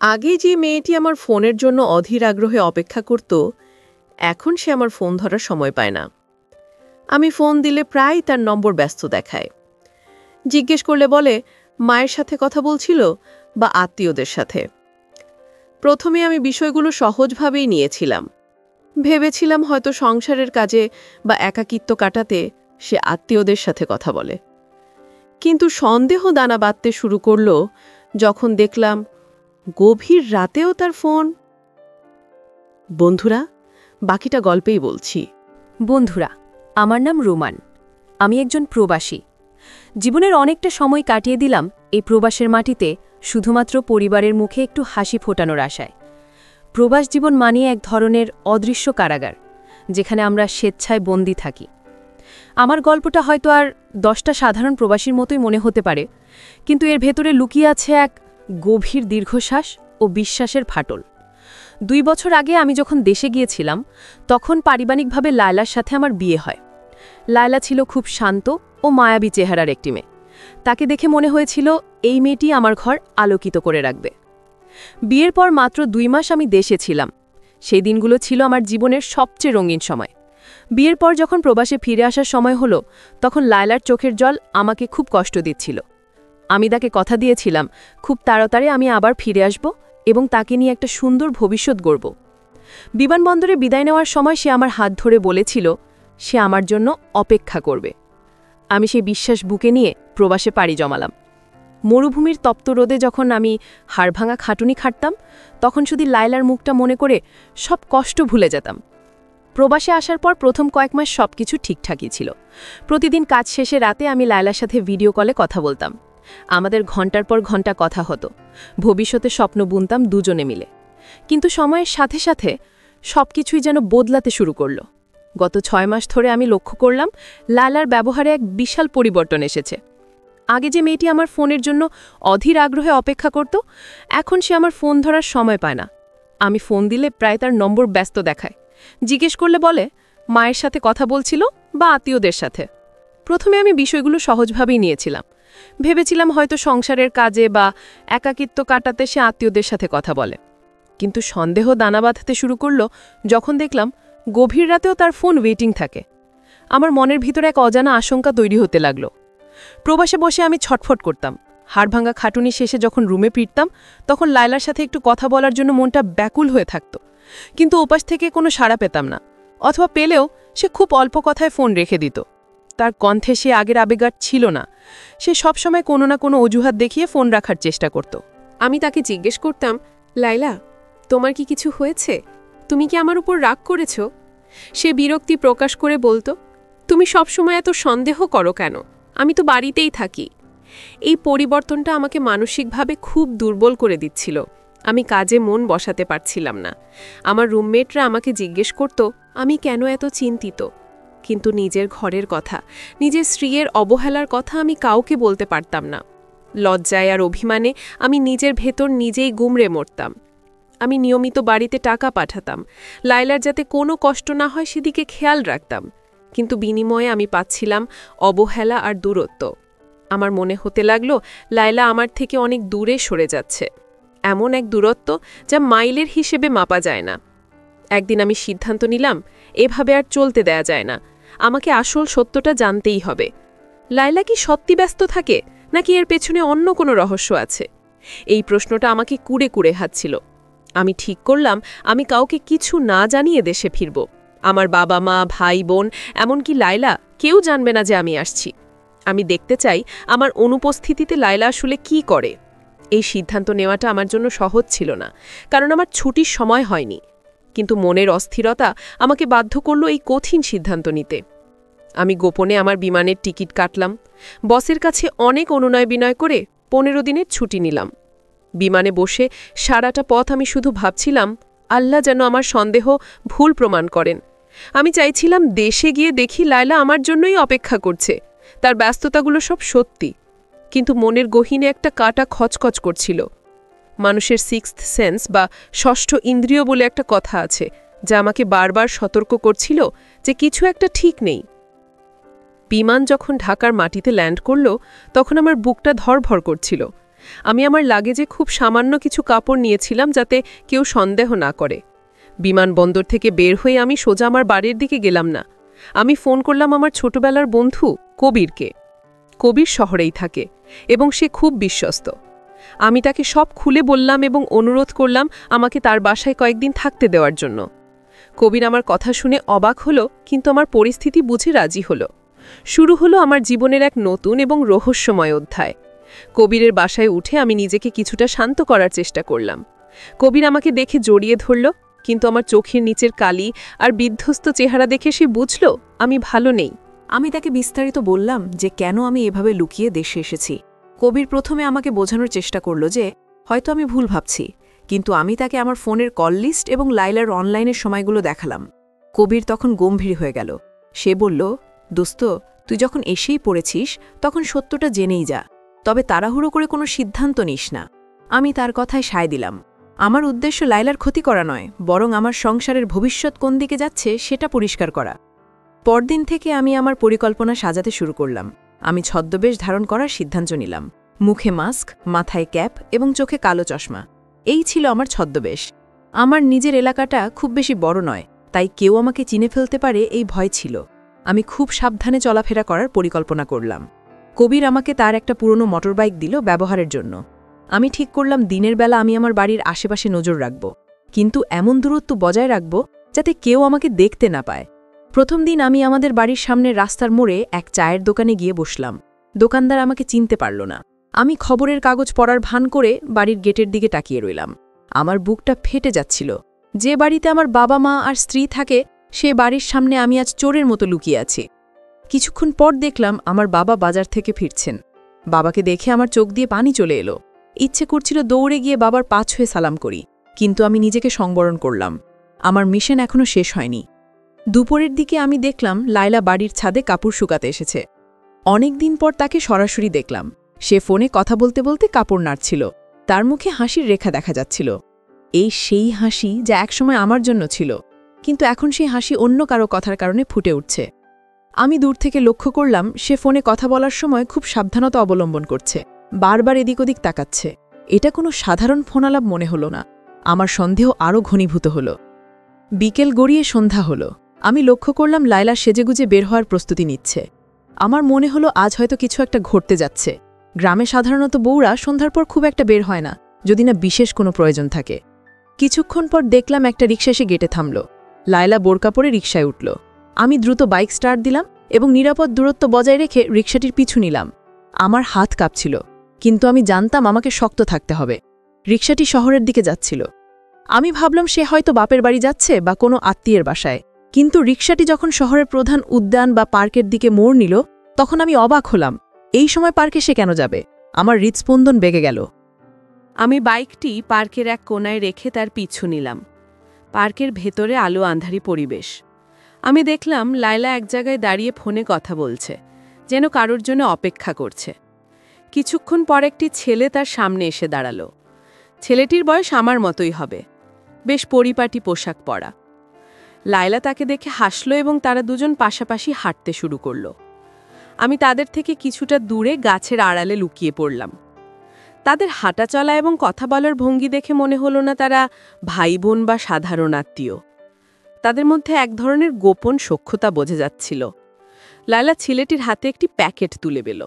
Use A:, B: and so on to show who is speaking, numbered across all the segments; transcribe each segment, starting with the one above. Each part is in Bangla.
A: আগে যে মেয়েটি আমার ফোনের জন্য অধীর আগ্রহে অপেক্ষা করত এখন সে আমার ফোন ধরার সময় পায় না। আমি ফোন দিলে প্রায় তার নম্বর ব্যস্ত দেখায়। জিজ্ঞেস করলে বলে মায়ের সাথে কথা বলছিল বা আত্মীয়দের সাথে। প্রথমে আমি বিষয়গুলো সহজভাবেই নিয়েছিলাম, ভেবেছিলাম হয়তো সংসারের কাজে বা একাকিত্ব কাটাতে সে আত্মীয়দের সাথে কথা বলে। কিন্তু সন্দেহ দানা বাঁধতে শুরু করল যখন দেখলাম গভীর রাতেও তার ফোন। বন্ধুরা, বাকিটা গল্পেই বলছি।
B: বন্ধুরা, আমার নাম রোমান। আমি একজন প্রবাসী। জীবনের অনেকটা সময় কাটিয়ে দিলাম এই প্রবাসের মাটিতে, শুধুমাত্র পরিবারের মুখে একটু হাসি ফোটানোর আশায়। প্রবাস জীবন মানিয়ে এক ধরনের অদৃশ্য কারাগার, যেখানে আমরা স্বেচ্ছায় বন্দী থাকি। আমার গল্পটা হয়তো আর 10টা সাধারণ প্রবাসীর মতোই মনে হতে পারে, কিন্তু এর ভেতরে লুকিয়ে আছে এক গভীর দীর্ঘশ্বাস ও বিশ্বাসের ফাটল। 2 বছর আগে আমি যখন দেশে গিয়েছিলাম, তখন পারিবারিকভাবে লায়লার সাথে আমার বিয়ে হয়। লায়লা ছিল খুব শান্ত ও মায়াবী চেহারার একটি মেয়ে। তাকে দেখে মনে হয়েছিল এই মেয়েটি আমার ঘর আলোকিত করে রাখবে। বিয়ের পর মাত্র 2 মাস আমি দেশে ছিলাম। সেই দিনগুলো ছিল আমার জীবনের সবচেয়ে রঙিন সময়। বিয়ের পর যখন প্রবাসে ফিরে আসার সময় হলো, তখন লায়লার চোখের জল আমাকে খুব কষ্ট দিচ্ছিল। আমি তাকে কথা দিয়েছিলাম খুব তাড়াতাড়ি আমি আবার ফিরে আসব এবং তাকে নিয়ে একটা সুন্দর ভবিষ্যৎ গড়ব। বিমানবন্দরে বিদায় নেওয়ার সময় সে আমার হাত ধরে বলেছিল সে আমার জন্য অপেক্ষা করবে। আমি সেই বিশ্বাস বুকে নিয়ে প্রবাসে পাড়ি জমালাম। মরুভূমির তপ্ত রোদে যখন আমি হাড়ভাঙা খাটুনি খাটতাম, তখন শুধু লায়লার মুখটা মনে করে সব কষ্ট ভুলে যেতাম। প্রবাসে আসার পর প্রথম কয়েক মাস সবকিছু ঠিকঠাকই ছিল। প্রতিদিন কাজ শেষে রাতে আমি লায়লার সাথে ভিডিও কলে কথা বলতাম। আমাদের ঘন্টার পর ঘন্টা কথা হতো। ভবিষ্যতে স্বপ্ন বুনতাম দুজনে মিলে। কিন্তু সময়ের সাথে সাথে সবকিছুই যেন বদলাতে শুরু করল। গত 6 মাস ধরে আমি লক্ষ্য করলাম লায়লার ব্যবহারে এক বিশাল পরিবর্তন এসেছে। আগে যে মেয়েটি আমার ফোনের জন্য অধীর আগ্রহে অপেক্ষা করত, এখন সে আমার ফোন ধরার সময় পায় না। আমি ফোন দিলে প্রায় তার নম্বর ব্যস্ত দেখায়। জিজ্ঞেস করলে বলে মায়ের সাথে কথা বলছিল বা আত্মীয়দের সাথে। প্রথমে আমি বিষয়গুলো সহজভাবেই নিয়েছিলাম, ভেবেছিলাম হয়তো সংসারের কাজে বা একাকিত্ব কাটাতে সে আত্মীয়দের সাথে কথা বলে। কিন্তু সন্দেহ দানা বাঁধতে শুরু করল যখন দেখলাম গভীর রাতেও তার ফোন ওয়েটিং থাকে। আমার মনের ভিতরে এক অজানা আশঙ্কা তৈরি হতে লাগল। প্রবাসে বসে আমি ছটফট করতাম। হাড়ভাঙা খাটুনি শেষে যখন রুমে ফিরতাম, তখন লায়লার সাথে একটু কথা বলার জন্য মনটা ব্যাকুল হয়ে থাকত। কিন্তু ওপাশ থেকে কোনো সাড়া পেতাম না, অথবা পেলেও সে খুব অল্প কথায় ফোন রেখে দিত। তার কণ্ঠে সে আগের আবেগার ছিল না। সে সবসময় কোনো না কোনো অজুহাত দেখিয়ে ফোন রাখার চেষ্টা করত।
C: আমি তাকে জিজ্ঞেস করতাম, লায়লা, তোমার কি কিছু হয়েছে? তুমি কি আমার উপর রাগ করেছ? সে বিরক্তি প্রকাশ করে বলতো, তুমি সবসময় এত সন্দেহ করো কেন? আমি তো বাড়িতেই থাকি। এই পরিবর্তনটা আমাকে মানসিকভাবে খুব দুর্বল করে দিচ্ছিল। আমি কাজে মন বসাতে পারছিলাম না। আমার রুমমেটরা আমাকে জিজ্ঞেস করত আমি কেন এত চিন্তিত। কিন্তু নিজের ঘরের কথা, নিজের স্ত্রীর অবহেলার কথা আমি কাউকে বলতে পারতাম না। লজ্জায় আর অভিমানে আমি নিজের ভেতর নিজেই গুমড়ে মরতাম। আমি নিয়মিত বাড়িতে টাকা পাঠাতাম, লায়লার যাতে কোনো কষ্ট না হয় সেদিকে খেয়াল রাখতাম। কিন্তু বিনিময়ে আমি পাচ্ছিলাম অবহেলা আর দূরত্ব। আমার মনে হতে লাগলো লায়লা আমার থেকে অনেক দূরে সরে যাচ্ছে, এমন এক দূরত্ব যা মাইলের হিসেবে মাপা যায় না। একদিন আমি সিদ্ধান্ত নিলাম এভাবে আর চলতে দেয়া যায় না। আমাকে আসল সত্যটা জানতেই হবে। লায়লা কি সত্যি ব্যস্ত থাকে, নাকি এর পেছনে অন্য কোনো রহস্য আছে? এই প্রশ্নটা আমাকে কুড়ে কুড়ে হাঁটছিল। আমি ঠিক করলাম আমি কাউকে কিছু না জানিয়ে দেশে ফিরব। আমার বাবা মা, ভাই বোন, এমনকি লায়লা কেউ জানবে না যে আমি আসছি। আমি দেখতে চাই আমার অনুপস্থিতিতে লায়লা আসলে কি করে। এই সিদ্ধান্ত নেওয়াটা আমার জন্য সহজ ছিল না, কারণ আমার ছুটির সময় হয়নি। কিন্তু মনের অস্থিরতা আমাকে বাধ্য করল এই কঠিন সিদ্ধান্ত নিতে। আমি গোপনে আমার বিমানের টিকিট কাটলাম। বসের কাছে অনেক অনুনয় বিনয় করে 15 দিনের ছুটি নিলাম। বিমানে বসে সারাটা পথ আমি শুধু ভাবছিলাম আল্লাহ যেন আমার সন্দেহ ভুল প্রমাণ করেন। আমি চাইছিলাম দেশে গিয়ে দেখি লায়লা আমার জন্যই অপেক্ষা করছে, তার ব্যস্ততাগুলো সব সত্যি। কিন্তু মনের গহীনে একটা কাঁটা খচখচ করছিল। মানুষের সিক্সথ সেন্স বা ষষ্ঠ ইন্দ্রিয় বলে একটা কথা আছে, যা আমাকে বারবার সতর্ক করছিল যে কিছু একটা ঠিক নেই। বিমান যখন ঢাকার মাটিতে ল্যান্ড করল, তখন আমার বুকটা ধড়ফড় করছিল। আমি আমার লাগেজে খুব সামান্য কিছু কাপড় নিয়েছিলাম যাতে কেউ সন্দেহ না করে। বিমানবন্দর থেকে বের হয়ে আমি সোজা আমার বাড়ির দিকে গেলাম না। আমি ফোন করলাম আমার ছোটবেলার বন্ধু কবিরকে। কবির শহরেই থাকে এবং সে খুব বিশ্বস্ত। আমি তাকে সব খুলে বললাম এবং অনুরোধ করলাম আমাকে তার বাসায় কয়েকদিন থাকতে দেওয়ার জন্য। কবির আমার কথা শুনে অবাক হলো, কিন্তু আমার পরিস্থিতি বুঝে রাজি হলো। শুরু হলো আমার জীবনের এক নতুন এবং রহস্যময় অধ্যায়। কবিরের বাসায় উঠে আমি নিজেকে কিছুটা শান্ত করার চেষ্টা করলাম। কবির আমাকে দেখে জড়িয়ে ধরল, কিন্তু আমার চোখের নিচের কালি আর বিধ্বস্ত চেহারা দেখে সে বুঝল আমি ভালো নেই।
D: আমি তাকে বিস্তারিত বললাম যে কেন আমি এভাবে লুকিয়ে দেশে এসেছি। কবির প্রথমে আমাকে বোঝানোর চেষ্টা করল যে হয়তো আমি ভুল ভাবছি, কিন্তু আমি তাকে আমার ফোনের কল লিস্ট এবং লাইলার অনলাইনের সময়গুলো দেখালাম। কবির তখন গম্ভীর হয়ে গেল। সে বলল, দোস্ত, তুই যখন এসেই পড়েছিস তখন সত্যটা জেনেই যা, তবে তাড়াহুড়ো করে কোনো সিদ্ধান্ত নিস না। আমি তার কথায় সায় দিলাম। আমার উদ্দেশ্য লাইলার ক্ষতি করা নয়, বরং আমার সংসারের ভবিষ্যৎ কোন দিকে যাচ্ছে সেটা পরিষ্কার করা। পরদিন থেকে আমি আমার পরিকল্পনা সাজাতে শুরু করলাম। আমি ছদ্মবেশ ধারণ করার সিদ্ধান্ত নিলাম। মুখে মাস্ক, মাথায় ক্যাপ এবং চোখে কালো চশমা। এই ছিল আমার ছদ্মবেশ। আমার নিজের এলাকাটা খুব বেশি বড় নয়, তাই কেউ আমাকে চিনে ফেলতে পারে এই ভয় ছিল। আমি খুব সাবধানে চলাফেরা করার পরিকল্পনা করলাম। কবির আমাকে তার একটা পুরনো মোটরবাইক দিল ব্যবহারের জন্য। আমি ঠিক করলাম দিনের বেলা আমি আমার বাড়ির আশেপাশে নজর রাখব, কিন্তু এমন দূরত্ব বজায় রাখব যাতে কেউ আমাকে দেখতে না পায়। প্রথম দিন আমি আমাদের বাড়ির সামনের রাস্তার মোড়ে এক চায়ের দোকানে গিয়ে বসলাম। দোকানদার আমাকে চিনতে পারল না। আমি খবরের কাগজ পড়ার ভান করে বাড়ির গেটের দিকে তাকিয়ে রইলাম। আমার বুকটা ফেটে যাচ্ছিল। যে বাড়িতে আমার বাবা মা আর স্ত্রী থাকে, সে বাড়ির সামনে আমি আজ চোরের মতো লুকিয়ে আছি। কিছুক্ষণ পর দেখলাম আমার বাবা বাজার থেকে ফিরছেন। বাবাকে দেখে আমার চোখ দিয়ে পানি চলে এলো। ইচ্ছে করছিল দৌড়ে গিয়ে বাবার পা ছুঁয়ে সালাম করি, কিন্তু আমি নিজেকে সংবরণ করলাম। আমার মিশন এখনও শেষ হয়নি। দুপুরের দিকে আমি দেখলাম লায়লা বাড়ির ছাদে কাপড় শুকাতে এসেছে। অনেক দিন পর তাকে সরাসরি দেখলাম। সে ফোনে কথা বলতে বলতে কাপড় নাড়ছিল। তার মুখে হাসির রেখা দেখা যাচ্ছিল। এই সেই হাসি যা একসময় আমার জন্য ছিল, কিন্তু এখন সেই হাসি অন্য কারো কথার কারণে ফুটে উঠছে। আমি দূর থেকে লক্ষ্য করলাম সে ফোনে কথা বলার সময় খুব সাবধানতা অবলম্বন করছে, বারবার এদিক ওদিক তাকাচ্ছে। এটা কোনো সাধারণ ফোনালাপ মনে হলো না। আমার সন্দেহ আরও ঘনীভূত হল। বিকেল গড়িয়ে সন্ধ্যা হল। আমি লক্ষ্য করলাম লায়লা সেজেগুজে বের হওয়ার প্রস্তুতি নিচ্ছে। আমার মনে হলো আজ হয়তো কিছু একটা ঘটতে যাচ্ছে। গ্রামে সাধারণত বউরা সন্ধ্যার পর খুব একটা বের হয় না, যদি না বিশেষ কোনো প্রয়োজন থাকে। কিছুক্ষণ পর দেখলাম একটা রিকশা এসে গেটে থামল। লায়লা বোরকা পরে রিকশায় উঠল। আমি দ্রুত বাইক স্টার্ট দিলাম এবং নিরাপদ দূরত্ব বজায় রেখে রিকশাটির পিছু নিলাম। আমার হাত কাঁপছিল, কিন্তু আমি জানতাম আমাকে শক্ত থাকতে হবে। রিকশাটি শহরের দিকে যাচ্ছিল। আমি ভাবলাম সে হয়তো বাপের বাড়ি যাচ্ছে বা কোনো আত্মীয়ের বাসায়, কিন্তু রিকশাটি যখন শহরের প্রধান উদ্যান বা পার্কের দিকে মোড় নিল, তখন আমি অবাক হলাম। এই সময় পার্কে সে কেন যাবে? আমার হৃৎস্পন্দন বেগে গেল।
A: আমি বাইকটি পার্কের এক কোনায় রেখে তার পিছু নিলাম। পার্কের ভেতরে আলো আঁধারি পরিবেশ। আমি দেখলাম লায়লা এক জায়গায় দাঁড়িয়ে ফোনে কথা বলছে, যেন কারোর জন্য অপেক্ষা করছে। কিছুক্ষণ পর একটি ছেলে তার সামনে এসে দাঁড়ালো। ছেলেটির বয়স আমার মতোই হবে, বেশ পরিপাটি পোশাক পরা। লায়লা তাকে দেখে হাসল এবং তারা দুজন পাশাপাশি হাঁটতে শুরু করল। আমি তাদের থেকে কিছুটা দূরে গাছের আড়ালে লুকিয়ে পড়লাম। তাদের হাঁটা চলা এবং কথা বলার ভঙ্গি দেখে মনে হলো না তারা ভাই বোন বা সাধারণ আত্মীয়। তাদের মধ্যে এক ধরনের গোপন সখ্যতা বোঝা যাচ্ছিল। লায়লা ছেলেটির হাতে একটি প্যাকেট তুলে পেল।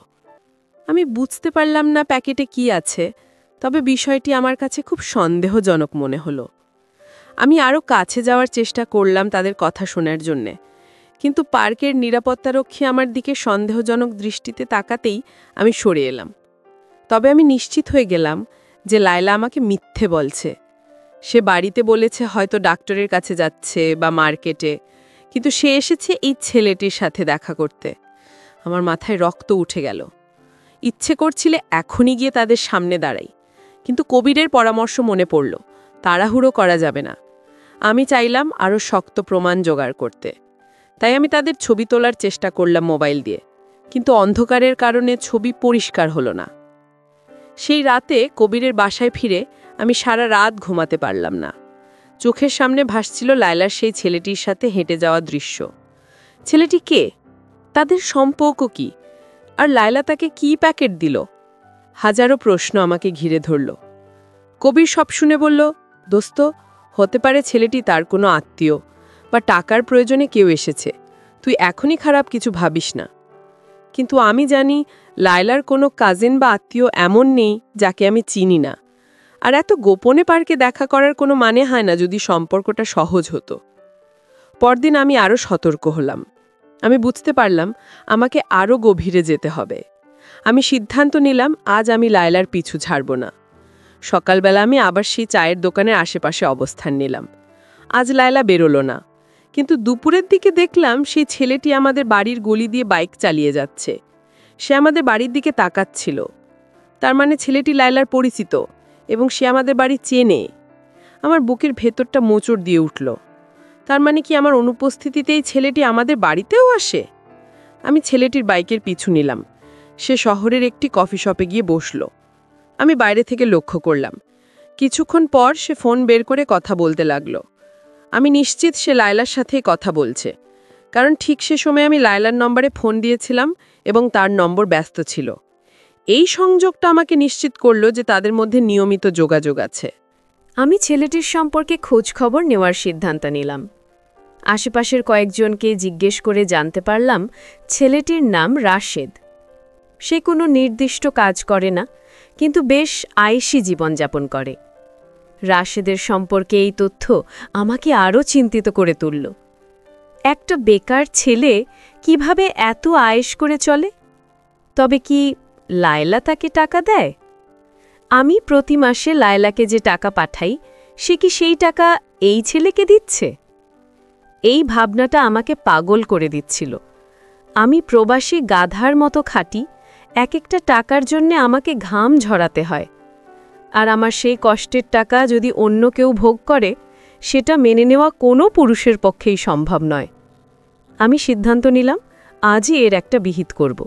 A: আমি বুঝতে পারলাম না প্যাকেটে কি আছে, তবে বিষয়টি আমার কাছে খুব সন্দেহজনক মনে হলো। আমি আরও কাছে যাওয়ার চেষ্টা করলাম তাদের কথা শোনার জন্যে, কিন্তু পার্কের নিরাপত্তারক্ষী আমার দিকে সন্দেহজনক দৃষ্টিতে তাকাতেই আমি সরে এলাম। তবে আমি নিশ্চিত হয়ে গেলাম যে লায়লা আমাকে মিথ্যে বলছে। সে বাড়িতে বলেছে হয়তো ডাক্তারের কাছে যাচ্ছে বা মার্কেটে, কিন্তু সে এসেছে এই ছেলেটির সাথে দেখা করতে। আমার মাথায় রক্ত উঠে গেল। ইচ্ছে করছিলে এখনই গিয়ে তাদের সামনে দাঁড়াই, কিন্তু কবিরের পরামর্শ মনে পড়ল, তাড়াহুড়ো করা যাবে না। আমি চাইলাম আরও শক্ত প্রমাণ জোগাড় করতে। তাই আমি তাদের ছবি তোলার চেষ্টা করলাম মোবাইল দিয়ে, কিন্তু অন্ধকারের কারণে ছবি পরিষ্কার হলো না। সেই রাতে কবিরের বাসায় ফিরে আমি সারা রাত ঘুমাতে পারলাম না। চোখের সামনে ভাসছিল লায়লার সেই ছেলেটির সাথে হেঁটে যাওয়া দৃশ্য। ছেলেটি কে? তাদের সম্পর্ক কি? আর লায়লা তাকে কি প্যাকেট দিল? হাজারো প্রশ্ন আমাকে ঘিরে ধরল। কবির সব শুনে বলল, দোস্ত, হতে পারে ছেলেটি তার কোনো আত্মীয় বা টাকার প্রয়োজনে কেউ এসেছে, তুই এখনই খারাপ কিছু ভাবিস না। কিন্তু আমি জানি লায়লার কোনো কাজিন বা আত্মীয় এমন নেই যাকে আমি চিনি না, আর এত গোপনে পার্কে দেখা করার কোনো মানে হয় না যদি সম্পর্কটা সহজ হতো। পরদিন আমি আরও সতর্ক হলাম। আমি বুঝতে পারলাম আমাকে আরও গভীরে যেতে হবে। আমি সিদ্ধান্ত নিলাম আজ আমি লায়লার পিছু ছাড়ব না। সকালবেলা আমি আবার সেই চায়ের দোকানের আশেপাশে অবস্থান নিলাম। আজ লায়লা বেরোলো না, কিন্তু দুপুরের দিকে দেখলাম সেই ছেলেটি আমাদের বাড়ির গলি দিয়ে বাইক চালিয়ে যাচ্ছে। সে আমাদের বাড়ির দিকে তাকাচ্ছিল। তার মানে ছেলেটি লায়লার পরিচিত এবং সে আমাদের বাড়ি চেনে। আমার বুকের ভেতরটা মোচড় দিয়ে উঠল। তার মানে কি আমার অনুপস্থিতিতেই ছেলেটি আমাদের বাড়িতেও আসে? আমি ছেলেটির বাইকের পিছু নিলাম। সে শহরের একটি কফি শপে গিয়ে বসল। আমি বাইরে থেকে লক্ষ্য করলাম। কিছুক্ষণ পর সে ফোন বের করে কথা বলতে লাগলো। আমি নিশ্চিত সে লায়লার সাথেই কথা বলছে, কারণ ঠিক সে সময় আমি লায়লার নম্বরে ফোন দিয়েছিলাম এবং তার নম্বর ব্যস্ত ছিল। এই সংযোগটা আমাকে নিশ্চিত করল যে তাদের মধ্যে নিয়মিত যোগাযোগ আছে।
B: আমি ছেলেটির সম্পর্কে খোঁজ খবর নেওয়ার সিদ্ধান্ত নিলাম। আশেপাশের কয়েকজনকে জিজ্ঞেস করে জানতে পারলাম ছেলেটির নাম রাশেদ। সে কোনো নির্দিষ্ট কাজ করে না, কিন্তু বেশ আয়েশি জীবনযাপন করে। রাশেদের সম্পর্কে এই তথ্য আমাকে আরও চিন্তিত করে তুলল। একটা বেকার ছেলে কিভাবে এত আয়েশ করে চলে? তবে কি লায়লা তাকে টাকা দেয়? আমি প্রতি মাসে লায়লাকে যে টাকা পাঠাই, সে কি সেই টাকা এই ছেলেকে দিচ্ছে? এই ভাবনাটা আমাকে পাগল করে দিচ্ছিল। আমি প্রবাসী গাধার মতো খাটি, এক একটা টাকার জন্যে আমাকে ঘাম ঝরাতে হয়। আর আমার সেই কষ্টের টাকা যদি অন্য কেউ ভোগ করে, সেটা মেনে নেওয়া কোনো পুরুষের পক্ষেই সম্ভব নয়। আমি সিদ্ধান্ত নিলাম আজই এর একটা বিহিত করব।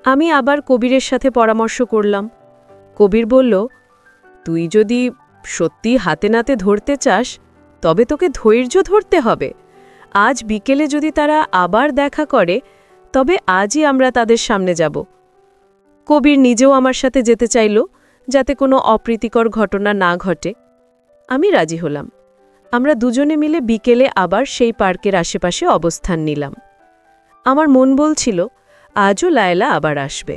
B: আমি আবার কবিরের সাথে পরামর্শ করলাম। কবির বলল, তুই যদি সত্যি হাতে নাতে ধরতে চাস, তবে তোকে ধৈর্য ধরতে হবে। আজ বিকেলে যদি তারা আবার দেখা করে, তবে আজই আমরা তাদের সামনে যাব। কবির নিজেও আমার সাথে যেতে চাইল, যাতে কোনো অপ্রীতিকর ঘটনা না ঘটে। আমি রাজি হলাম। আমরা দুজনে মিলে বিকেলে আবার সেই পার্কের আশেপাশে অবস্থান নিলাম। আমার মন বলছিল আজও লায়লা আবার আসবে,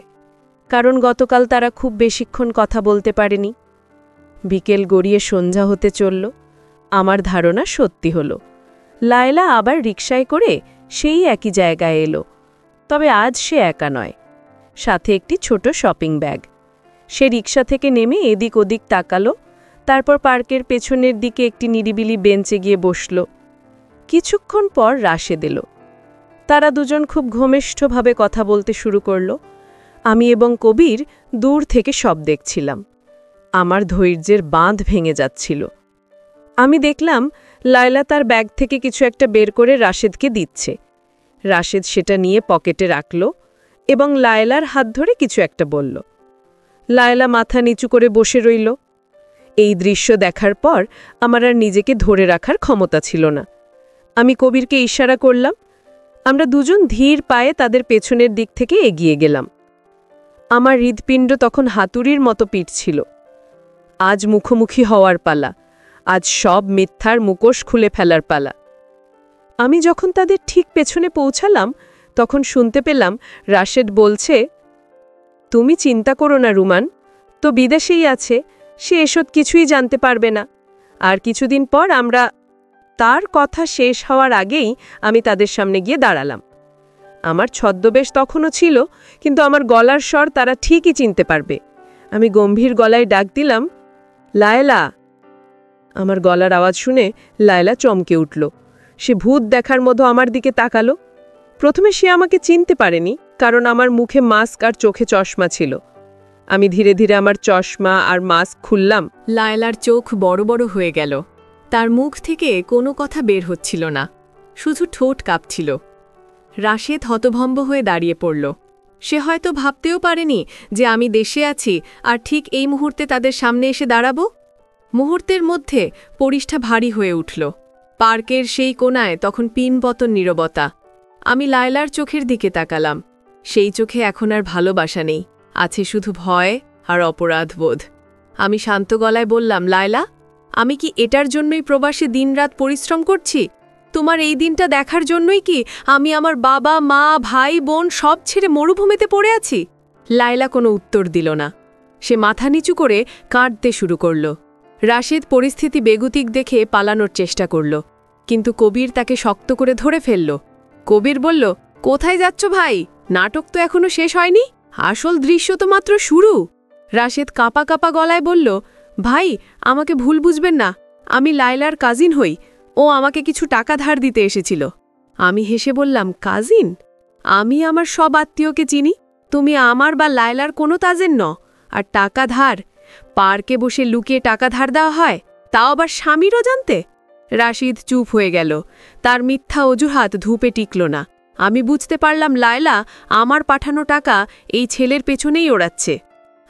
B: কারণ গতকাল তারা খুব বেশিক্ষণ কথা বলতে পারেনি। বিকেল গড়িয়ে সন্ধ্যা হতে চলল। আমার ধারণা সত্যি হল। লায়লা আবার রিকশায় করে সেই একই জায়গায় এলো। তবে আজ সে একা নয়, সাথে একটি ছোট শপিং ব্যাগ। সে রিকশা থেকে নেমে এদিক ওদিক তাকালো, তারপর পার্কের পেছনের দিকে একটি নিরিবিলি বেঞ্চে গিয়ে বসল। কিছুক্ষণ পর রাশেদ এলো। তারা দুজন খুব ঘনিষ্ঠভাবে কথা বলতে শুরু করল। আমি এবং কবির দূর থেকে সব দেখছিলাম। আমার ধৈর্যের বাঁধ ভেঙে যাচ্ছিল। আমি দেখলাম লায়লা তার ব্যাগ থেকে কিছু একটা বের করে রাশেদকে দিচ্ছে। রাশেদ সেটা নিয়ে পকেটে রাখল এবং লায়লার হাত ধরে কিছু একটা বলল। লায়লা মাথা নিচু করে বসে রইল। এই দৃশ্য দেখার পর আমার আর নিজেকে ধরে রাখার ক্ষমতা ছিল না। আমি কবিরকে ইশারা করলাম। আমরা দুজন ধীর পায়ে তাদের পেছনের দিক থেকে এগিয়ে গেলাম। আমার হৃৎপিণ্ড তখন হাতুড়ির মতো পিটছিল। আজ মুখোমুখি হওয়ার পালা, আজ সব মিথ্যার মুখোশ খুলে ফেলার পালা। আমি যখন তাদের ঠিক পেছনে পৌঁছালাম, তখন শুনতে পেলাম রাশেদ বলছে, তুমি চিন্তা করো না রুমান, তো বিদেশেই আছে, সে এসব কিছুই জানতে পারবে না। আর কিছুদিন পর আমরা। তার কথা শেষ হওয়ার আগেই আমি তাদের সামনে গিয়ে দাঁড়ালাম। আমার ছদ্মবেশ তখনও ছিল, কিন্তু আমার গলার স্বর তারা ঠিকই চিনতে পারবে। আমি গম্ভীর গলায় ডাক দিলাম, লায়লা। আমার গলার আওয়াজ শুনে লায়লা চমকে উঠল। সে ভূত দেখার মতো আমার দিকে তাকালো। প্রথমে সে আমাকে চিনতে পারেনি, কারণ আমার মুখে মাস্ক আর চোখে চশমা ছিল। আমি ধীরে ধীরে আমার চশমা আর মাস্ক খুললাম। লায়লার চোখ বড় বড় হয়ে গেল। তার মুখ থেকে কোনো কথা বের হচ্ছিল না, শুধু ঠোঁট কাঁপছিল। রাশেদ হতভম্ব হয়ে দাঁড়িয়ে পড়ল। সে হয়তো ভাবতেও পারেনি যে আমি দেশে আছি আর ঠিক এই মুহূর্তে তাদের সামনে এসে দাঁড়াব। মুহূর্তের মধ্যে পরিষ্ঠা ভারী হয়ে উঠল। পার্কের সেই কোণায় তখন পিনপতন নীরবতা। আমি লায়লার চোখের দিকে তাকালাম। সেই চোখে এখন আর ভালোবাসা নেই, আছে শুধু ভয়
A: আর অপরাধবোধ। আমি শান্ত গলায় বললাম, লায়লা, আমি কি এটার জন্যই প্রবাসে দিনরাত পরিশ্রম করছি? তোমার এই দিনটা দেখার জন্যই কি আমি আমার বাবা, মা, ভাই, বোন সব ছেড়ে মরুভূমিতে পড়ে আছি? লায়লা কোনো উত্তর দিল না। সে মাথা নিচু করে কাঁদতে শুরু করল। রাশেদ পরিস্থিতি বেগতিক দেখে পালানোর চেষ্টা করল, কিন্তু কবির তাকে শক্ত করে ধরে ফেলল। কবির বলল, কোথায় যাচ্ছ ভাই? নাটক তো এখনো শেষ হয়নি, আসল দৃশ্য তো মাত্র শুরু। রাশেদ কাঁপা কাঁপা গলায় বলল, ভাই, আমাকে ভুল বুঝবেন না, আমি লায়লার কাজিন হই, ও আমাকে কিছু টাকা ধার দিতে এসেছিল। আমি হেসে বললাম, কাজিন? আমি আমার সব আত্মীয়কে চিনি, তুমি আমার বা লায়লার কোনো তাজেন ন। আর টাকা ধার? পার্কে বসে লুকিয়ে টাকা ধার দেওয়া হয়, তাও আবার স্বামীরও জানতে? রাশিদ চুপ হয়ে গেল। তার মিথ্যা অজুহাত ধূপে টিকল না। আমি বুঝতে পারলাম লায়লা আমার পাঠানো টাকা এই ছেলের পেছনেই ওড়াচ্ছে।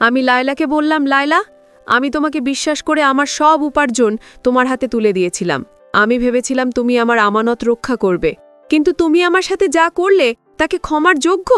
A: আমি লায়লাকে বললাম, লায়লা, আমি তোমাকে বিশ্বাস করে আমার সব উপার্জন তোমার হাতে তুলে দিয়েছিলাম। আমি ভেবেছিলাম তুমি আমার আমানত রক্ষা করবে, কিন্তু তুমি আমার সাথে যা করলে তাকে ক্ষমার যোগ্য?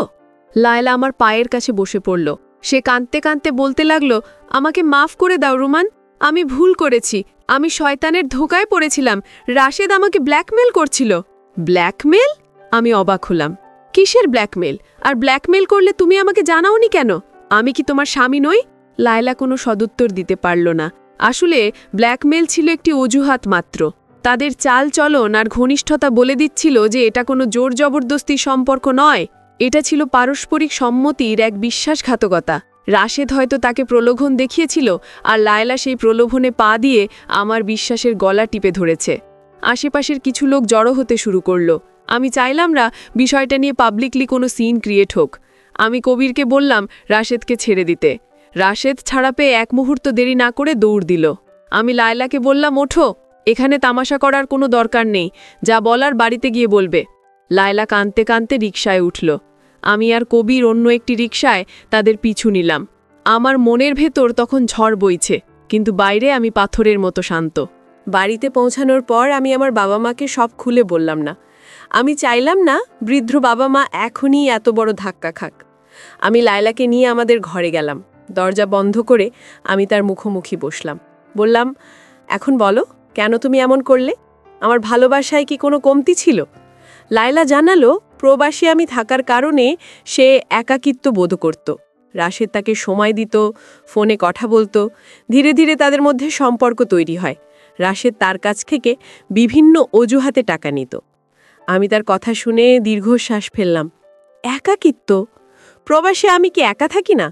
A: লায়লা আমার পায়ের কাছে বসে পড়ল। সে কাঁদতে কাঁদতে বলতে লাগল, আমাকে মাফ করে দাও রুমান, আমি ভুল করেছি, আমি শয়তানের ধোকায় পড়েছিলাম, রাশেদ আমাকে ব্ল্যাকমেল করছিল। ব্ল্যাকমেল? আমি অবাক হলাম। কিসের ব্ল্যাকমেল? আর ব্ল্যাকমেল করলে তুমি আমাকে জানাওনি কেন? আমি কি তোমার স্বামী নই? লায়লা কোনো সদুত্তর দিতে পারল না। আসলে ব্ল্যাকমেল ছিল একটি অজুহাত মাত্র। তাদের চাল চলন আর ঘনিষ্ঠতা বলে দিচ্ছিল যে এটা কোনো জোর জবরদস্তি সম্পর্ক নয়, এটা ছিল পারস্পরিক সম্মতির এক বিশ্বাসঘাতকতা। রাশেদ হয়তো তাকে প্রলোভন দেখিয়েছিল, আর লায়লা সেই প্রলোভনে পা দিয়ে আমার বিশ্বাসের গলা টিপে ধরেছে। আশেপাশের কিছু লোক জড়ো হতে শুরু করল। আমি চাইলাম না বিষয়টা নিয়ে পাবলিকলি কোনো সিন ক্রিয়েট হোক। আমি কবিরকে বললাম রাশেদকে ছেড়ে দিতে। রাশেদ ছাড়া পেয়ে এক মুহূর্ত দেরি না করে দৌড় দিল। আমি লায়লাকে বললাম, ওঠো, এখানে তামাশা করার কোনো দরকার নেই, যা বলার বাড়িতে গিয়ে বলবে। লায়লা কাঁদতে কাঁদতে রিকশায় উঠল। আমি আর কবির অন্য একটি রিকশায় তাদের পিছু নিলাম। আমার মনের ভেতর তখন ঝড় বইছে, কিন্তু বাইরে আমি পাথরের মতো শান্ত। বাড়িতে পৌঁছানোর পর আমি আমার বাবা মাকে সব খুলে বললাম না। আমি চাইলাম না বৃদ্ধ বাবা মা এখনই এত বড় ধাক্কা খাক। আমি লায়লাকে নিয়ে আমাদের ঘরে গেলাম। দরজা বন্ধ করে আমি তার মুখোমুখি বসলাম। বললাম, এখন বলো, কেন তুমি এমন করলে? আমার ভালোবাসায় কি কোনো কমতি ছিল? লায়লা জানালো, প্রবাসী আমি থাকার কারণে সে একাকিত্ব বোধ করত। রাশেদ তাকে সময় দিত, ফোনে কথা বলতো। ধীরে ধীরে তাদের মধ্যে সম্পর্ক তৈরি হয়। রাশেদ তার কাছ থেকে বিভিন্ন অজুহাতে টাকা নিত। আমি তার কথা শুনে দীর্ঘশ্বাস ফেললাম। একাকিত্ব? প্রবাসে আমি কি একা থাকি না?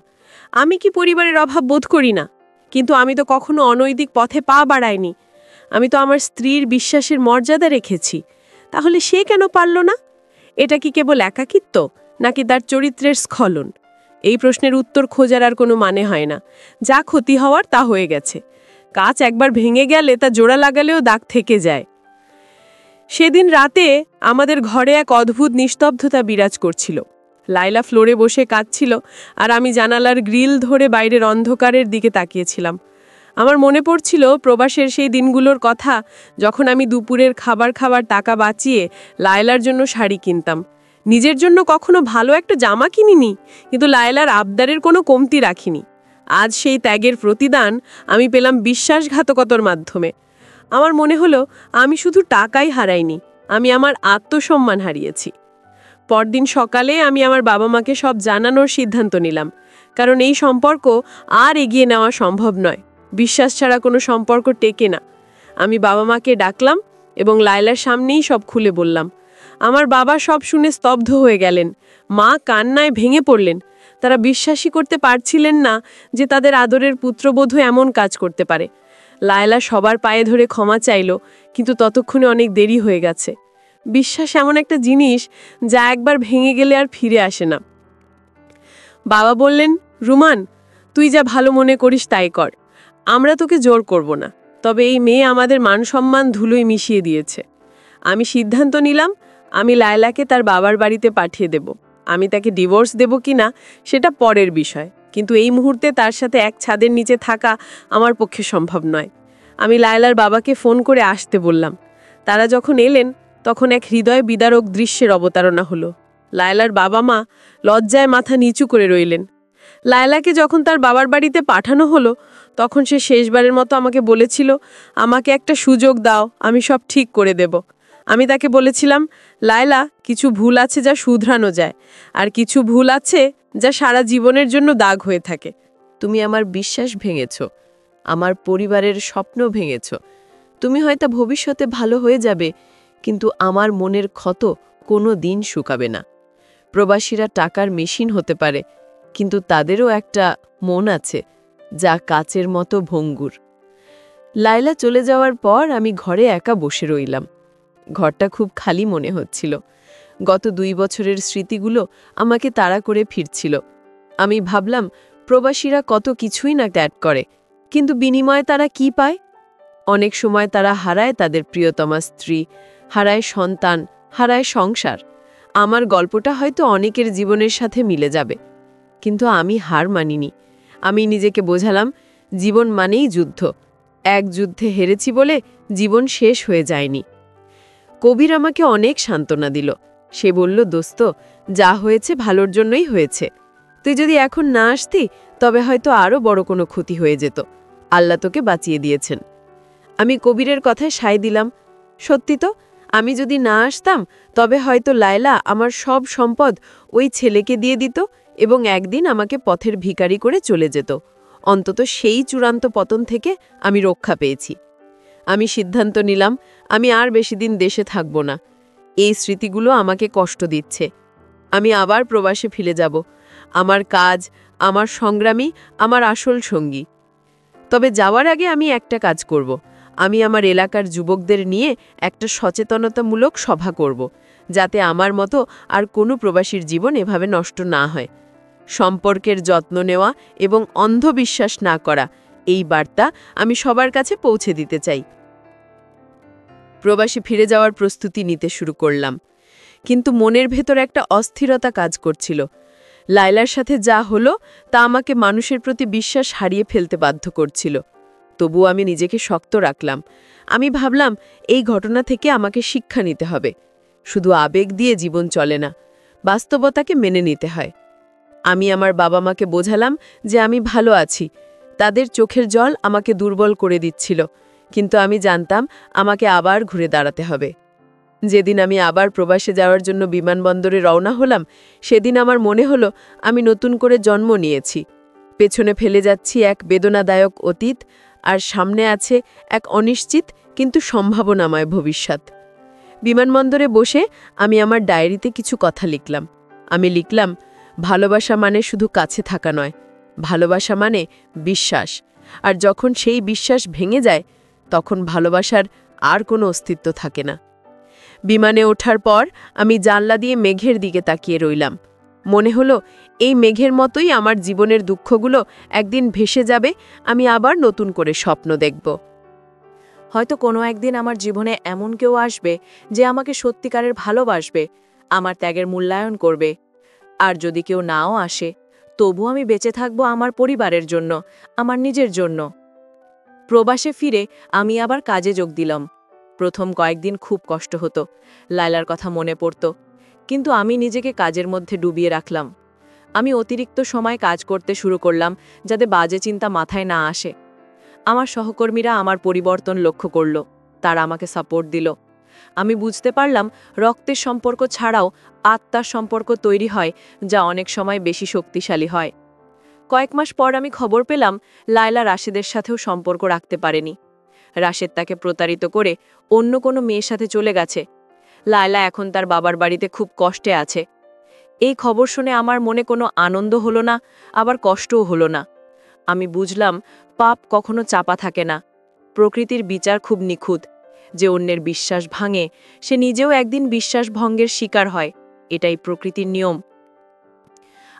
A: আমি কি পরিবারের অভাব বোধ করি না? কিন্তু আমি তো কখনো অনৈতিক পথে পা বাড়াইনি। আমি তো আমার স্ত্রীর বিশ্বাসের মর্যাদা রেখেছি। তাহলে সে কেন পারল না? এটা কি কেবল একাকিত্ব, নাকি তার চরিত্রের স্খলন? এই প্রশ্নের উত্তর খোঁজার আর কোনো মানে হয় না। যা ক্ষতি হওয়ার তা হয়ে গেছে। কাঁচ একবার ভেঙে গেলে তা জোড়া লাগালেও দাগ থেকে যায়। সেদিন রাতে আমাদের ঘরে এক অদ্ভুত নিস্তব্ধতা বিরাজ করছিল। লায়লা ফ্লোরে বসে কাঁদছিল, আর আমি জানালার গ্রিল ধরে বাইরের অন্ধকারের দিকে তাকিয়েছিলাম। আমার মনে পড়ছিল প্রবাসের সেই দিনগুলোর কথা, যখন আমি দুপুরের খাবার টাকা বাঁচিয়ে লায়লার জন্য শাড়ি কিনতাম। নিজের জন্য কখনো ভালো একটা জামা কিনিনি, কিন্তু লায়লার আবদারের কোনো কমতি রাখিনি। আজ সেই ত্যাগের প্রতিদান আমি পেলাম বিশ্বাসঘাতকতার মাধ্যমে। আমার মনে হলো আমি শুধু টাকাই হারাইনি, আমি আমার আত্মসম্মান হারিয়েছি। পরদিন সকালে আমি আমার বাবা মাকে সব জানানোর সিদ্ধান্ত নিলাম, কারণ এই সম্পর্ক আর এগিয়ে নেওয়া সম্ভব নয়। বিশ্বাস ছাড়া কোনো সম্পর্ক টেকে না। আমি বাবা মাকে ডাকলাম এবং লায়লার সামনেই সব খুলে বললাম। আমার বাবা সব শুনে স্তব্ধ হয়ে গেলেন। মা কান্নায় ভেঙে পড়লেন। তারা বিশ্বাসই করতে পারছিলেন না যে তাদের আদরের পুত্রবধূ এমন কাজ করতে পারে। লায়লা সবার পায়ে ধরে ক্ষমা চাইল, কিন্তু ততক্ষণে অনেক দেরি হয়ে গেছে। বিশ্বাস এমন একটা জিনিস যা একবার ভেঙে গেলে আর ফিরে আসে না। বাবা বললেন, রুমান, তুই যা ভালো মনে করিস তাই কর, আমরা তোকে জোর করব না। তবে এই মেয়ে আমাদের মান সম্মান ধুলোয় মিশিয়ে দিয়েছে। আমি সিদ্ধান্ত নিলাম, আমি লায়লাকে তার বাবার বাড়িতে পাঠিয়ে দেব। আমি তাকে ডিভোর্স দেব কিনা সেটা পরের বিষয়, কিন্তু এই মুহূর্তে তার সাথে এক ছাদের নিচে থাকা আমার পক্ষে সম্ভব নয়। আমি লায়লার বাবাকে ফোন করে আসতে বললাম। তারা যখন এলেন, তখন এক হৃদয় বিদারক দৃশ্যের অবতারণা হলো। লায়লার বাবা মা লজ্জায় মাথা নিচু করে রইলেন। লায়লাকে যখন তার বাবার বাড়িতে পাঠানো হলো তখন সে শেষবারের মতো আমাকে বলেছিল, আমাকে একটা সুযোগ দাও, আমি সব ঠিক করে দেব। আমি তাকে বলেছিলাম, লায়লা, কিছু ভুল আছে যা শুধরানো যায়, আর কিছু ভুল আছে যা সারা জীবনের জন্য দাগ হয়ে থাকে। তুমি আমার বিশ্বাস ভেঙেছ, আমার পরিবারের স্বপ্ন ভেঙেছ। তুমি হয়তো ভবিষ্যতে ভালো হয়ে যাবে, কিন্তু আমার মনের ক্ষত কোনো দিন শুকাবে না। প্রবাসীরা টাকার মেশিন হতে পারে, কিন্তু তাদেরও একটা মন আছে যা কাচের মতো ভঙ্গুর। লায়লা চলে যাওয়ার পর আমি ঘরে একা বসে রইলাম। ঘরটা খুব খালি মনে হচ্ছিল। গত 2 বছরের স্মৃতিগুলো আমাকে তাড়া করে ফিরছিল। আমি ভাবলাম, প্রবাসীরা কত কিছুই না ত্যাগ করে, কিন্তু বিনিময়ে তারা কি পায়? অনেক সময় তারা হারায় তাদের প্রিয়তমা স্ত্রী, হারায় সন্তান, হারায় সংসার। আমার গল্পটা হয়তো অনেকের জীবনের সাথে মিলে যাবে, কিন্তু আমি হার মানিনি। আমি নিজেকে বোঝালাম, জীবন মানেই যুদ্ধ। এক যুদ্ধে হেরেছি বলে জীবন শেষ হয়ে যায়নি। কবির আমাকে অনেক সান্ত্বনা দিল। সে বলল, দোস্ত, যা হয়েছে ভালোর জন্যই হয়েছে। তুই যদি এখন না আসতি তবে হয়তো আরও বড় কোনো ক্ষতি হয়ে যেত। আল্লাহ তোকে বাঁচিয়ে দিয়েছেন। আমি কবিরের কথায় সায় দিলাম, সত্যি তো, আমি যদি না আসতাম তবে হয়তো লায়লা আমার সব সম্পদ ওই ছেলেকে দিয়ে দিত এবং একদিন আমাকে পথের ভিখারি করে চলে যেত। অন্তত সেই চূড়ান্ত পতন থেকে আমি রক্ষা পেয়েছি। আমি সিদ্ধান্ত নিলাম, আমি আর বেশি দিন দেশে থাকব না। এই স্মৃতিগুলো আমাকে কষ্ট দিচ্ছে। আমি আবার প্রবাসে ফিরে যাব। আমার কাজ, আমার সংগ্রামী, আমার আসল সঙ্গী। তবে যাওয়ার আগে আমি একটা কাজ করব। আমি আমার এলাকার যুবকদের নিয়ে একটা সচেতনতামূলক সভা করব, যাতে আমার মতো আর কোনো প্রবাসীর জীবন এভাবে নষ্ট না হয়। সম্পর্কের যত্ন নেওয়া এবং অন্ধবিশ্বাস না করা, এই বার্তা আমি সবার কাছে পৌঁছে দিতে চাই। প্রবাসী ফিরে যাওয়ার প্রস্তুতি নিতে শুরু করলাম, কিন্তু মনের ভেতর একটা অস্থিরতা কাজ করছিল। লায়লার সাথে যা হলো তা আমাকে মানুষের প্রতি বিশ্বাস হারিয়ে ফেলতে বাধ্য করছিল। তবুও আমি নিজেকে শক্ত রাখলাম। আমি ভাবলাম, এই ঘটনা থেকে আমাকে শিক্ষা নিতে হবে। শুধু আবেগ দিয়ে জীবন চলে না, বাস্তবতাকে মেনে নিতে হয়। আমি আমার বাবা মাকে বোঝালাম যে আমি ভালো আছি। তাদের চোখের জল আমাকে দুর্বল করে দিচ্ছিল, কিন্তু আমি জানতাম আমাকে আবার ঘুরে দাঁড়াতে হবে। যেদিন আমি আবার প্রবাসে যাওয়ার জন্য বিমানবন্দরে রওনা হলাম, সেদিন আমার মনে হলো আমি নতুন করে জন্ম নিয়েছি। পেছনে ফেলে যাচ্ছি এক বেদনাদায়ক অতীত, আর সামনে আছে এক অনিশ্চিত কিন্তু সম্ভাবনাময় ভবিষ্যৎ। বিমানবন্দরে বসে আমি আমার ডায়েরিতে কিছু কথা লিখলাম। আমি লিখলাম, ভালোবাসা মানে শুধু কাছে থাকা নয়, ভালোবাসা মানে বিশ্বাস। আর যখন সেই বিশ্বাস ভেঙে যায়, তখন ভালোবাসার আর কোনো অস্তিত্ব থাকে না। বিমানে ওঠার পর আমি জানলা দিয়ে মেঘের দিকে তাকিয়ে রইলাম। মনে হলো, এই মেঘের মতোই আমার জীবনের দুঃখগুলো একদিন ভেসে যাবে, আমি আবার নতুন করে স্বপ্ন দেখব।
B: হয়তো কোনো একদিন আমার জীবনে এমন কেউ আসবে যে আমাকে সত্যিকারের ভালোবাসবে, আমার ত্যাগের মূল্যায়ন করবে। আর যদি কেউ নাও আসে, তবু আমি বেঁচে থাকব আমার পরিবারের জন্য, আমার নিজের জন্য। প্রবাসে ফিরে আমি আবার কাজে যোগ দিলাম। প্রথম কয়েকদিন খুব কষ্ট হতো, লায়লার কথা মনে পড়ত, কিন্তু আমি নিজেকে কাজের মধ্যে ডুবিয়ে রাখলাম। আমি অতিরিক্ত সময় কাজ করতে শুরু করলাম, যাতে বাজে চিন্তা মাথায় না আসে। আমার সহকর্মীরা আমার পরিবর্তন লক্ষ্য করল, তারা আমাকে সাপোর্ট দিল। আমি বুঝতে পারলাম, রক্তের সম্পর্ক ছাড়াও আত্মার সম্পর্ক তৈরি হয়, যা অনেক সময় বেশি শক্তিশালী হয়। কয়েক মাস পর আমি খবর পেলাম, লায়লা রাশেদের সাথেও সম্পর্ক রাখতে পারেনি। রাশেদ তাকে প্রতারিত করে অন্য কোনো মেয়ের সাথে চলে গেছে। লায়লা এখন তার বাবার বাড়িতে খুব কষ্টে আছে। এই খবর শুনে আমার মনে কোনো আনন্দ হলো না, আবার কষ্টও হলো না। আমি বুঝলাম, পাপ কখনো চাপা থাকে না। প্রকৃতির বিচার খুব নিখুঁত। যে অন্যের বিশ্বাস ভাঙে, সে নিজেও একদিন বিশ্বাস ভঙ্গের শিকার হয়। এটাই প্রকৃতির নিয়ম।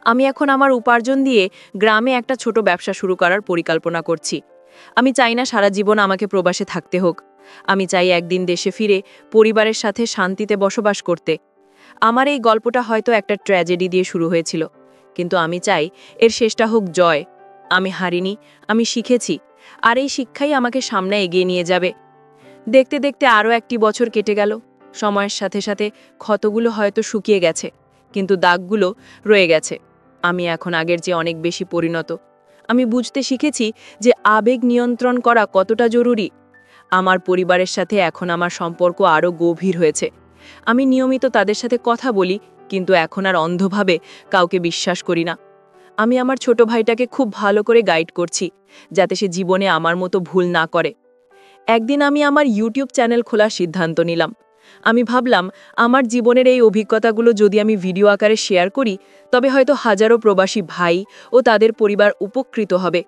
B: আমি এখন আমার উপার্জন দিয়ে গ্রামে একটা ছোট ব্যবসা শুরু করার পরিকল্পনা করছি। আমি চাই না সারা জীবন আমাকে প্রবাসে থাকতে হোক। আমি চাই একদিন দেশে ফিরে পরিবারের সাথে শান্তিতে বসবাস করতে। আমার এই গল্পটা হয়তো একটা ট্র্যাজেডি দিয়ে শুরু হয়েছিল, কিন্তু আমি চাই এর শেষটা হোক জয়। আমি হারিনি, আমি শিখেছি, আর এই শিক্ষাই আমাকে সামনে এগিয়ে নিয়ে যাবে। দেখতে দেখতে আরও একটি বছর কেটে গেল। সময়ের সাথে সাথে ক্ষতগুলো হয়তো শুকিয়ে গেছে, কিন্তু দাগগুলো রয়ে গেছে। আমি এখন আগের চেয়ে অনেক বেশি পরিণত। আমি বুঝতে শিখেছি যে আবেগ নিয়ন্ত্রণ করা কতটা জরুরি। আমার পরিবারের সাথে এখন আমার সম্পর্ক আরও গভীর হয়েছে। আমি নিয়মিত তাদের সাথে কথা বলি, কিন্তু এখন আর অন্ধভাবে কাউকে বিশ্বাস করি না। আমি আমার ছোট ভাইটাকে খুব ভালো করে গাইড করছি, যাতে সে জীবনে আমার মতো ভুল না করে। একদিন আমি আমার ইউটিউব চ্যানেল খোলার সিদ্ধান্ত নিলাম। আমি ভাবলাম, আমার জীবনের এই অভিজ্ঞতাগুলো যদি আমি ভিডিও আকারে শেয়ার করি, তবে হয়তো হাজারো প্রবাসী ভাই ও তাদের পরিবার উপকৃত হবে।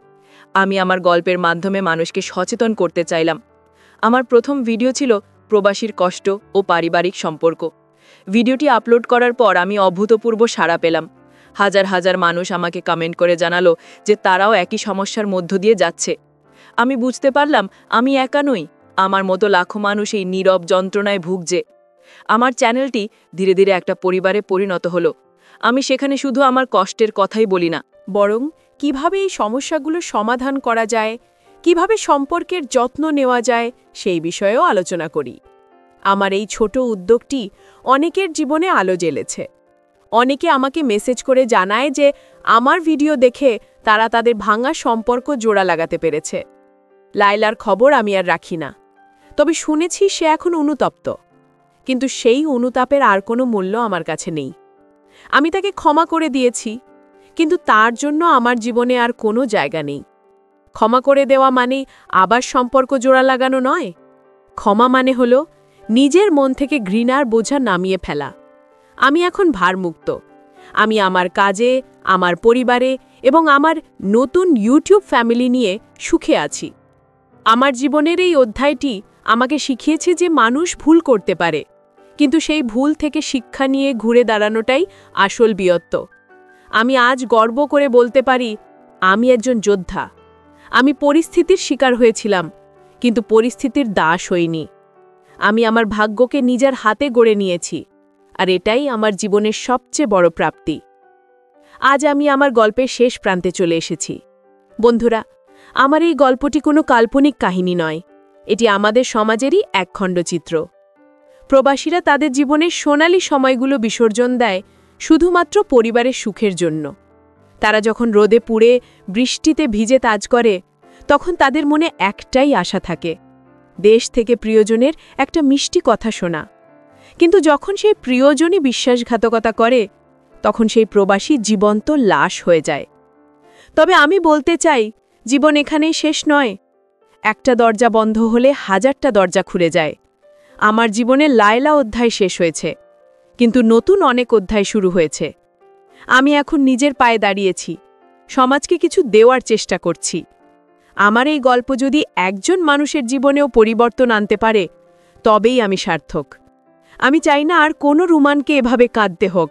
B: আমি আমার গল্পের মাধ্যমে মানুষকে সচেতন করতে চাইলাম। আমার প্রথম ভিডিও ছিল প্রবাসীর কষ্ট ও পারিবারিক সম্পর্ক। ভিডিওটি আপলোড করার পর আমি অভূতপূর্ব সাড়া পেলাম। হাজার হাজার মানুষ আমাকে কমেন্ট করে জানালো যে তারাও একই সমস্যার মধ্য দিয়ে যাচ্ছে। আমি বুঝতে পারলাম আমি একা নই, আমার মতো লাখো মানুষ এই নীরব যন্ত্রণায় ভুগছে। আমার চ্যানেলটি ধীরে ধীরে একটা পরিবারে পরিণত হলো। আমি সেখানে শুধু আমার কষ্টের কথাই বলি না,
A: বরং কিভাবে এই সমস্যাগুলো সমাধান করা যায়, কিভাবে সম্পর্কের যত্ন নেওয়া যায়, সেই বিষয়েও আলোচনা করি। আমার এই ছোট উদ্যোগটি অনেকের জীবনে আলো জ্বেলেছে। অনেকে আমাকে মেসেজ করে জানায় যে আমার ভিডিও দেখে তারা তাদের ভাঙা সম্পর্ক জোড়া লাগাতে পেরেছে। লায়লার খবর আমি আর রাখি না, তবে শুনেছি সে এখন অনুতপ্ত। কিন্তু সেই অনুতাপের আর কোনো মূল্য আমার কাছে নেই। আমি তাকে ক্ষমা করে দিয়েছি, কিন্তু তার জন্য আমার জীবনে আর কোনো জায়গা নেই। ক্ষমা করে দেওয়া মানে আবার সম্পর্ক জোড়া লাগানো নয়। ক্ষমা মানে হলো নিজের মন থেকে ঘৃণার বোঝা নামিয়ে ফেলা। আমি এখন ভারমুক্ত। আমি আমার কাজে, আমার পরিবারে এবং আমার নতুন ইউটিউব ফ্যামিলি নিয়ে সুখে আছি। আমার জীবনের এই অধ্যায়টি আমাকে শিখিয়েছে যে মানুষ ভুল করতে পারে, কিন্তু সেই ভুল থেকে শিক্ষা নিয়ে ঘুরে দাঁড়ানোটাই আসল বীরত্ব। আমি আজ গর্ব করে বলতে পারি, আমি একজন যোদ্ধা। আমি পরিস্থিতির শিকার হয়েছিলাম, কিন্তু পরিস্থিতির দাস হইনি। আমি আমার ভাগ্যকে নিজের হাতে গড়ে নিয়েছি, আর এটাই আমার জীবনের সবচেয়ে বড় প্রাপ্তি। আজ আমি আমার গল্পের শেষ প্রান্তে চলে এসেছি। বন্ধুরা, আমার এই গল্পটি কোনো কাল্পনিক কাহিনী নয়, এটি আমাদের সমাজেরই এক খণ্ডচিত্র। প্রবাসীরা তাদের জীবনের সোনালি সময়গুলো বিসর্জন দেয় শুধুমাত্র পরিবারের সুখের জন্য। তারা যখন রোদে পুড়ে, বৃষ্টিতে ভিজে কাজ করে, তখন তাদের মনে একটাই আশা থাকে, দেশ থেকে প্রিয়জনের একটা মিষ্টি কথা শোনা। কিন্তু যখন সেই প্রিয়জনই বিশ্বাসঘাতকতা করে, তখন সেই প্রবাসী জীবন্ত লাশ হয়ে যায়। তবে আমি বলতে চাই, জীবন এখানেই শেষ নয়। একটা দরজা বন্ধ হলে হাজারটা দরজা খুলে যায়। আমার জীবনে লায়লা অধ্যায় শেষ হয়েছে, কিন্তু নতুন অনেক অধ্যায় শুরু হয়েছে। আমি এখন নিজের পায়ে দাঁড়িয়েছি, সমাজকে কিছু দেওয়ার চেষ্টা করছি। আমার এই গল্প যদি একজন মানুষের জীবনেও পরিবর্তন আনতে পারে, তবেই আমি সার্থক। আমি চাই না আর কোনো রুমানকে এভাবে কাঁদতে হোক।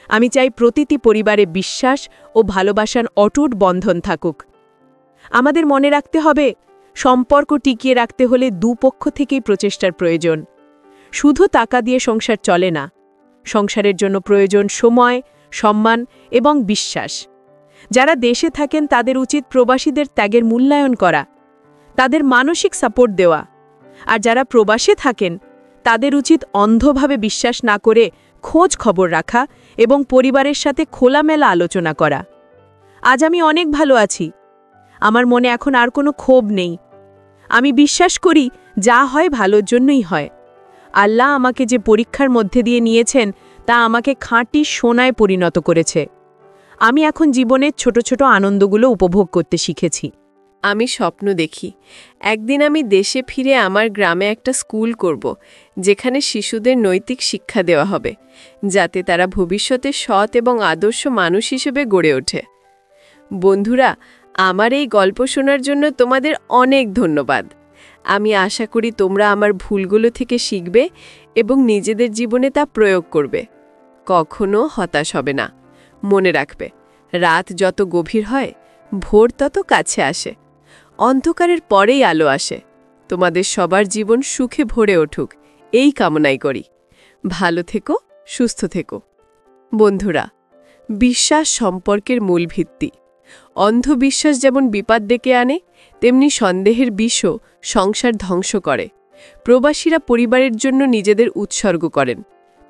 A: আমি চাই প্রতিটি পরিবারে বিশ্বাস ও ভালোবাসার অটুট বন্ধন থাকুক। আমাদের মনে রাখতে হবে, সম্পর্ক টিকিয়ে রাখতে হলে দুপক্ষ থেকেই প্রচেষ্টার প্রয়োজন। শুধু টাকা দিয়ে সংসার চলে না। সংসারের জন্য প্রয়োজন সময়, সম্মান এবং বিশ্বাস। যারা দেশে থাকেন তাদের উচিত প্রবাসীদের ত্যাগের মূল্যায়ন করা, তাদের মানসিক সাপোর্ট দেওয়া। আর যারা প্রবাসে থাকেন তাদের উচিত অন্ধভাবে বিশ্বাস না করে খোঁজ খবর রাখা এবং পরিবারের সাথে খোলামেলা আলোচনা করা। আজ আমি অনেক ভালো আছি। আমার মনে এখন আর কোনো ক্ষোভ নেই। আমি বিশ্বাস করি যা হয় ভালোর জন্যই হয়। আল্লাহ আমাকে যে পরীক্ষার মধ্যে দিয়ে নিয়েছেন তা আমাকে খাঁটি সোনায় পরিণত করেছে। আমি এখন জীবনের ছোট ছোট আনন্দগুলো উপভোগ করতে শিখেছি।
C: আমি স্বপ্ন দেখি একদিন আমি দেশে ফিরে আমার গ্রামে একটা স্কুল করব, যেখানে শিশুদের নৈতিক শিক্ষা দেওয়া হবে, যাতে তারা ভবিষ্যতে সৎ এবং আদর্শ মানুষ হিসেবে গড়ে ওঠে। বন্ধুরা, আমার এই গল্প শোনার জন্য তোমাদের অনেক ধন্যবাদ। আমি আশা করি তোমরা আমার ভুলগুলো থেকে শিখবে এবং নিজেদের জীবনে তা প্রয়োগ করবে। কখনো হতাশ হবে না। মনে রাখবে, রাত যত গভীর হয়, ভোর তত কাছে আসে। অন্ধকারের পরেই আলো আসে। তোমাদের সবার জীবন সুখে ভরে উঠুক, এই কামনাই করি। ভালো থেকো, সুস্থ থেকো। বন্ধুরা, বিশ্বাস সম্পর্কের মূল ভিত্তি। অন্ধবিশ্বাস যেমন বিপদ ডেকে আনে, তেমনি সন্দেহের বিষও সংসার ধ্বংস করে। প্রবাসীরা পরিবারের জন্য নিজেদের উৎসর্গ করেন,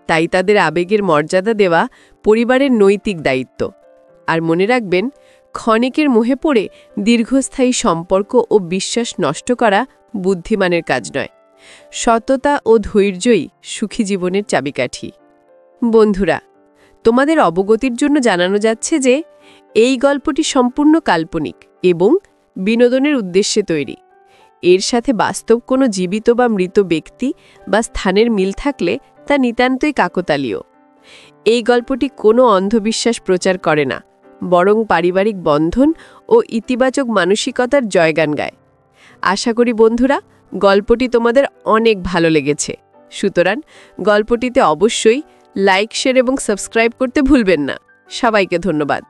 C: তাই তাদের আবেগের মর্যাদা দেওয়া পরিবারের নৈতিক দায়িত্ব। আর মনে রাখবেন, ক্ষণিকের মোহে পড়ে দীর্ঘস্থায়ী সম্পর্ক ও বিশ্বাস নষ্ট করা বুদ্ধিমানের কাজ নয়। সততা ও ধৈর্যই সুখী জীবনের চাবিকাঠি। বন্ধুরা, তোমাদের অবগতির জন্য জানানো যাচ্ছে যে এই গল্পটি সম্পূর্ণ কাল্পনিক এবং বিনোদনের উদ্দেশ্যে তৈরি। এর সাথে বাস্তব কোনো জীবিত বা মৃত ব্যক্তি বা স্থানের মিল থাকলে তা নিতান্তই কাকতালীয়। এই গল্পটি কোনো অন্ধবিশ্বাস প্রচার করে না, বরং পারিবারিক বন্ধন ও ইতিবাচক মানসিকতার জয়গান গায়। আশা করি বন্ধুরা, গল্পটি তোমাদের অনেক ভালো লেগেছে। সুতরাং গল্পটিতে অবশ্যই লাইক, শেয়ার এবং সাবস্ক্রাইব করতে ভুলবেন না। সবাইকে ধন্যবাদ।